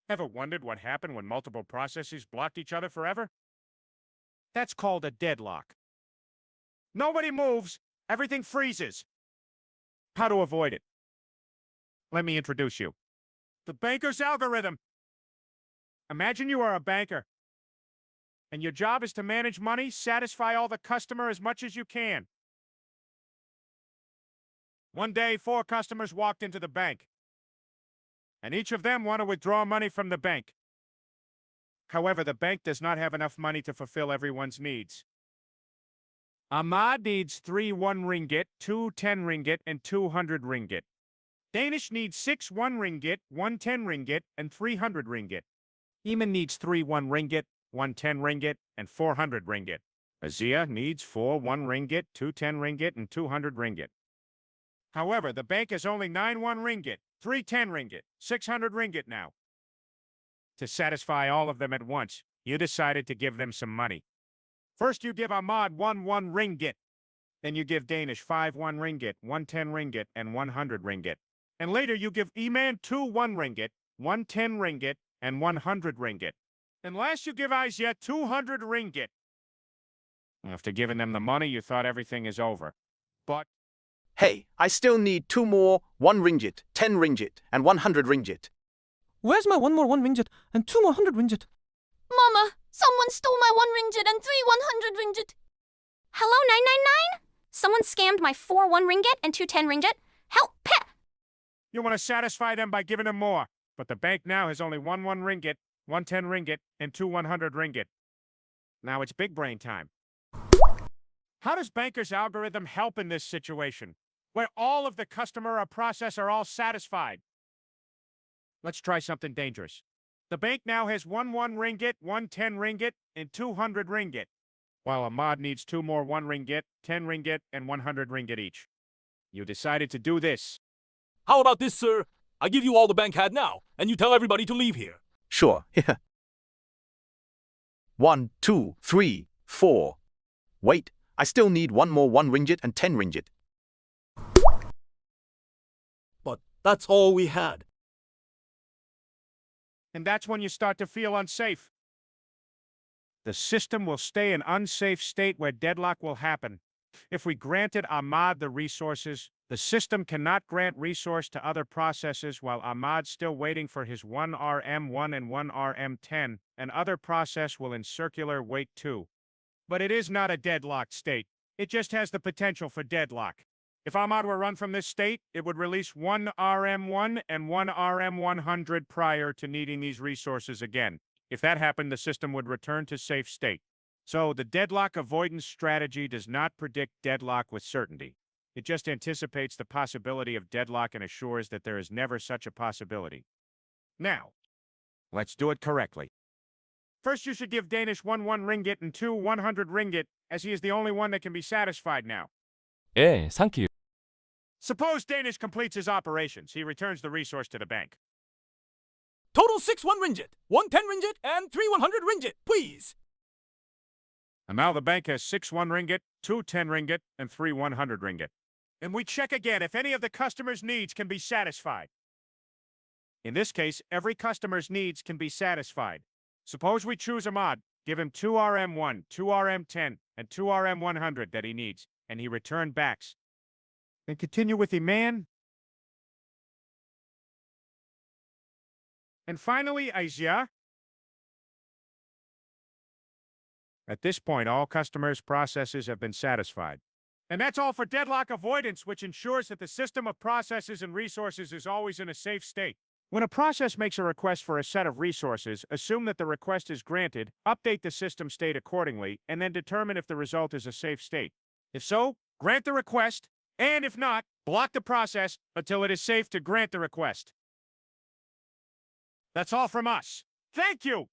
Ever wondered what happened when multiple processes blocked each other forever? That's called a deadlock. Nobody moves, everything freezes. How to avoid it? Let me introduce you. The banker's algorithm. Imagine you are a banker, and your job is to manage money, satisfy all the customer as much as you can. One day, 4 customers walked into the bank, and each of them want to withdraw money from the bank. However, the bank does not have enough money to fulfill everyone's needs. Ahmad needs 3 1 ringgit, 2 10 ringgit, and 200 ringgit. Danish needs 6 1 ringgit, 1 10 ringgit, and 300 ringgit. Eamon needs 3 1 ringgit, 1 10 ringgit, and 400 ringgit. Azia needs 4 1 ringgit, 2 10 ringgit, and 200 ringgit. However, the bank has only 9 1 ringgit, 3 10 ringgit, 600 ringgit now. To satisfy all of them at once, you decided to give them some money. First, you give Ahmad 1 1 ringgit. Then you give Danish 5 1 ringgit, 1 10 ringgit, and 100 ringgit. And later, you give Eman 2 1 ringgit, 1 10 ringgit, and 100 ringgit. And last, you give Aisha 200 ringgit. After giving them the money, you thought everything is over. But Hey, I still need 2 more 1 ringgit, 10 ringgit, and 100 ringgit. Where's my 1 more 1 ringgit and 2 more 100 ringgit? Mama, someone stole my 1 ringgit and 3 100 ringgit. Hello, 999? Someone scammed my 4 1 ringgit and 2 10 ringgit. Help! Peh! you want to satisfy them by giving them more. But the bank now has only 1 1 ringgit, 1 10 ringgit, and 2 100 ringgit. Now it's big brain time. How does banker's algorithm help in this situation, where all of the customer or process are all satisfied? Let's try something dangerous. The bank now has 1 1 ringgit, 1 10 ringgit, and 200 ringgit, while Ahmad needs 2 more 1 ringgit, 10 ringgit, and 100 ringgit each. You decided to do this. How about this, sir? I give you all the bank had now, and you tell everybody to leave here. Sure, yeah. 1, 2, 3, 4. Wait, I still need 1 more 1 ringgit and 10 ringgit. But that's all we had. And that's when you start to feel unsafe. The system will stay in an unsafe state where deadlock will happen. If we granted Ahmad the resources, the system cannot grant resource to other processes while Ahmad's still waiting for his 1 RM1 and 1 RM10, and other process will in circular wait too. But it is not a deadlocked state. It just has the potential for deadlock. If Ahmad were run from this state, it would release 1 RM1 and 1 RM100 prior to needing these resources again. If that happened, the system would return to safe state. So the deadlock avoidance strategy does not predict deadlock with certainty. It just anticipates the possibility of deadlock and assures that there is never such a possibility. Now, let's do it correctly. First, you should give Danish 1 1 ringgit and 2 100 ringgit, as he is the only one that can be satisfied now. 예, thank you. Suppose Danish completes his operations. He returns the resource to the bank. Total 6 1 ringgit, 1 10 ringgit, and 3 100 ringgit, please. And now the bank has 6 1 ringgit, 2 10 ringgit, and 3 100 ringgit. And we check again if any of the customer's needs can be satisfied. In this case, every customer's needs can be satisfied. Suppose we choose Ahmad, give him 2 RM1, 2 RM10, and 2 RM100 that he needs, and he return backs. Then continue with Iman. And finally, Aisha. At this point, all customers' processes have been satisfied. And that's all for deadlock avoidance, which ensures that the system of processes and resources is always in a safe state. When a process makes a request for a set of resources, assume that the request is granted, update the system state accordingly, and then determine if the result is a safe state. If so, grant the request, and if not, block the process until it is safe to grant the request. That's all from us. Thank you!